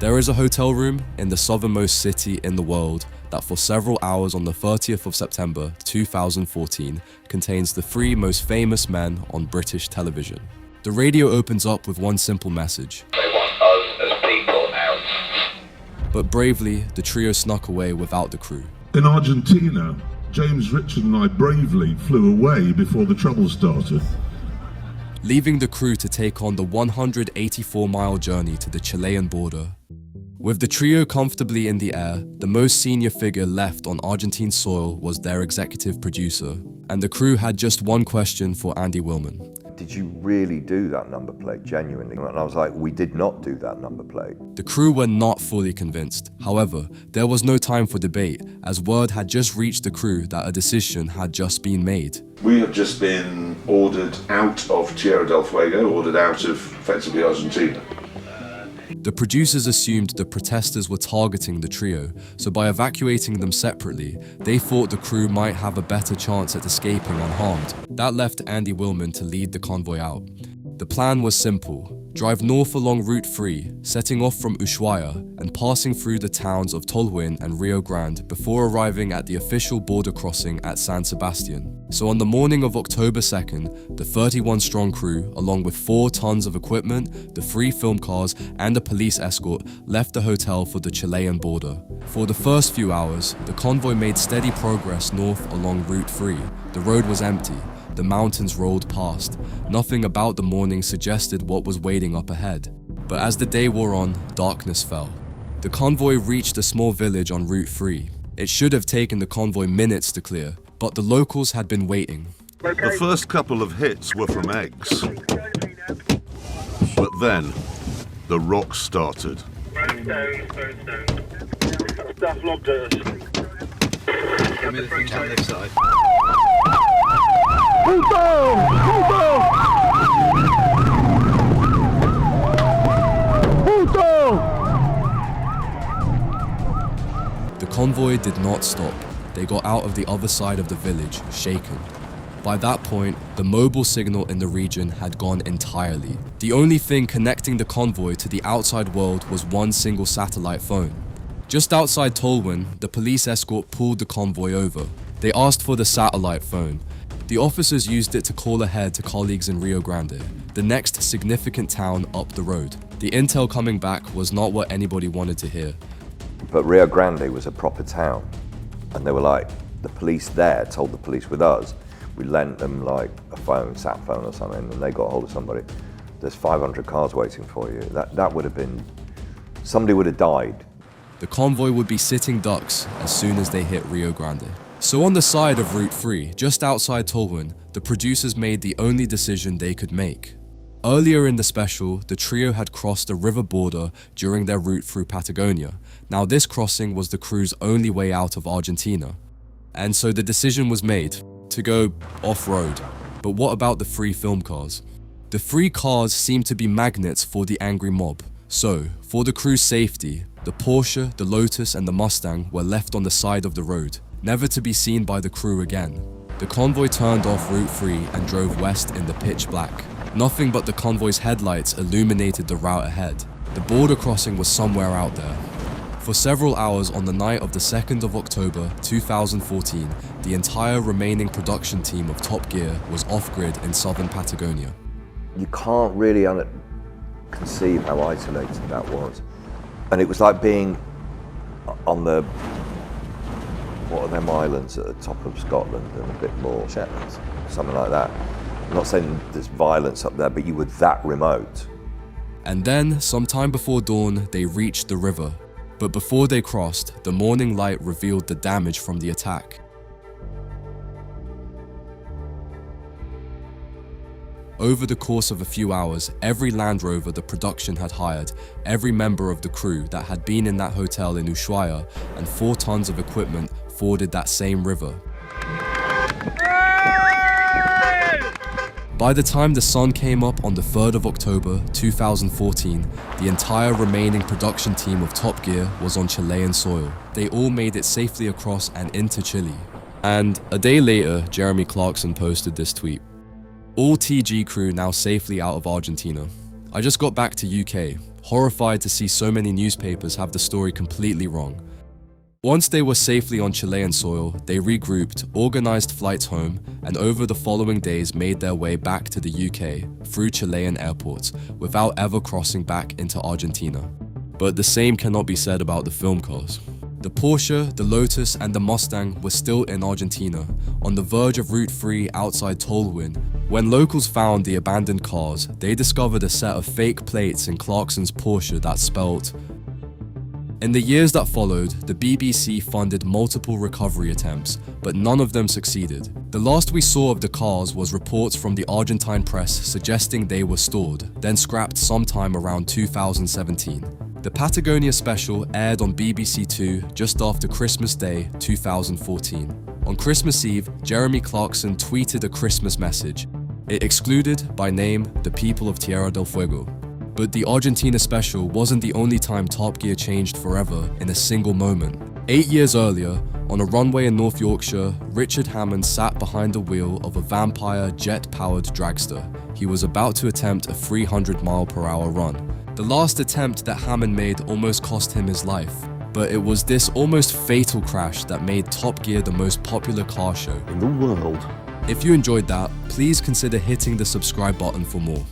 There is a hotel room in the southernmost city in the world that for several hours on the 30th of September 2014 contains the three most famous men on British television. The radio opens up with one simple message. They want us as people out. But bravely, the trio snuck away without the crew. In Argentina, James, Richard and I bravely flew away before the trouble started, leaving the crew to take on the 184-mile journey to the Chilean border. With the trio comfortably in the air, the most senior figure left on Argentine soil was their executive producer, and the crew had just one question for Andy Wilman. Did you really do that number plate, genuinely? And I was like, we did not do that number plate. The crew were not fully convinced. However, there was no time for debate, as word had just reached the crew that a decision had just been made. We have just been ordered out of Tierra del Fuego, ordered out of effectively Argentina. The producers assumed the protesters were targeting the trio, so by evacuating them separately, they thought the crew might have a better chance at escaping unharmed. That left Andy Wilman to lead the convoy out. The plan was simple. Drive north along Route 3, setting off from Ushuaia and passing through the towns of Tolhuin and Rio Grande before arriving at the official border crossing at San Sebastian. So on the morning of October 2nd, the 31-strong crew, along with 4 tons of equipment, the 3 film cars and a police escort, left the hotel for the Chilean border. For the first few hours, the convoy made steady progress north along Route 3. The road was empty. The mountains rolled past. Nothing about the morning suggested what was waiting up ahead. But as the day wore on, darkness fell. The convoy reached a small village on Route 3. It should have taken the convoy minutes to clear, but the locals had been waiting. The first couple of hits were from eggs. But then, the rock started. Stuff logged at us. Give me the thing on this side. The convoy did not stop. They got out of the other side of the village, shaken. By that point, the mobile signal in the region had gone entirely. The only thing connecting the convoy to the outside world was one single satellite phone. Just outside Tolhuin, the police escort pulled the convoy over. They asked for the satellite phone. The officers used it to call ahead to colleagues in Rio Grande, the next significant town up the road. The intel coming back was not what anybody wanted to hear. But Rio Grande was a proper town. And they were like, the police there told the police with us, we lent them like a phone, sat phone or something, and they got hold of somebody. There's 500 cars waiting for you. That would have been, somebody would have died. The convoy would be sitting ducks as soon as they hit Rio Grande. So on the side of Route 3, just outside Tolhuin, the producers made the only decision they could make. Earlier in the special, the trio had crossed a river border during their route through Patagonia. Now this crossing was the crew's only way out of Argentina. And so the decision was made to go off-road. But what about the 3 film cars? The 3 cars seemed to be magnets for the angry mob. So, for the crew's safety, the Porsche, the Lotus and the Mustang were left on the side of the road, never to be seen by the crew again. The convoy turned off Route 3 and drove west in the pitch black. Nothing but the convoy's headlights illuminated the route ahead. The border crossing was somewhere out there. For several hours on the night of the 2nd of October 2014, the entire remaining production team of Top Gear was off-grid in southern Patagonia. You can't really conceive how isolated that was. And it was like being on the, what are them islands at the top of Scotland and a bit more, Shetland, something like that. I'm not saying there's violence up there, but you were that remote. And then, sometime before dawn, they reached the river. But before they crossed, the morning light revealed the damage from the attack. Over the course of a few hours, every Land Rover the production had hired, every member of the crew that had been in that hotel in Ushuaia, and 4 tons of equipment forded that same river. By the time the sun came up on the 3rd of October 2014, the entire remaining production team of Top Gear was on Chilean soil. They all made it safely across and into Chile. And a day later, Jeremy Clarkson posted this tweet. All TG crew now safely out of Argentina. I just got back to UK. horrified to see so many newspapers have the story completely wrong. Once they were safely on Chilean soil, they regrouped, organized flights home, and over the following days made their way back to the UK through Chilean airports without ever crossing back into Argentina. But the same cannot be said about the film cars. The Porsche, the Lotus, and the Mustang were still in Argentina, on the verge of Route 3 outside Tolhuin. When locals found the abandoned cars, they discovered a set of fake plates in Clarkson's Porsche that spelt. In the years that followed, the BBC funded multiple recovery attempts, but none of them succeeded. The last we saw of the cars was reports from the Argentine press suggesting they were stored, then scrapped sometime around 2017. The Patagonia special aired on BBC Two just after Christmas Day 2014. On Christmas Eve, Jeremy Clarkson tweeted a Christmas message. It excluded, by name, the people of Tierra del Fuego. But the Argentina special wasn't the only time Top Gear changed forever in a single moment. 8 years earlier, on a runway in North Yorkshire, Richard Hammond sat behind the wheel of a vampire jet-powered dragster. He was about to attempt a 300-mile-per-hour run. The last attempt that Hammond made almost cost him his life. But it was this almost fatal crash that made Top Gear the most popular car show In the world. If you enjoyed that, please consider hitting the subscribe button for more.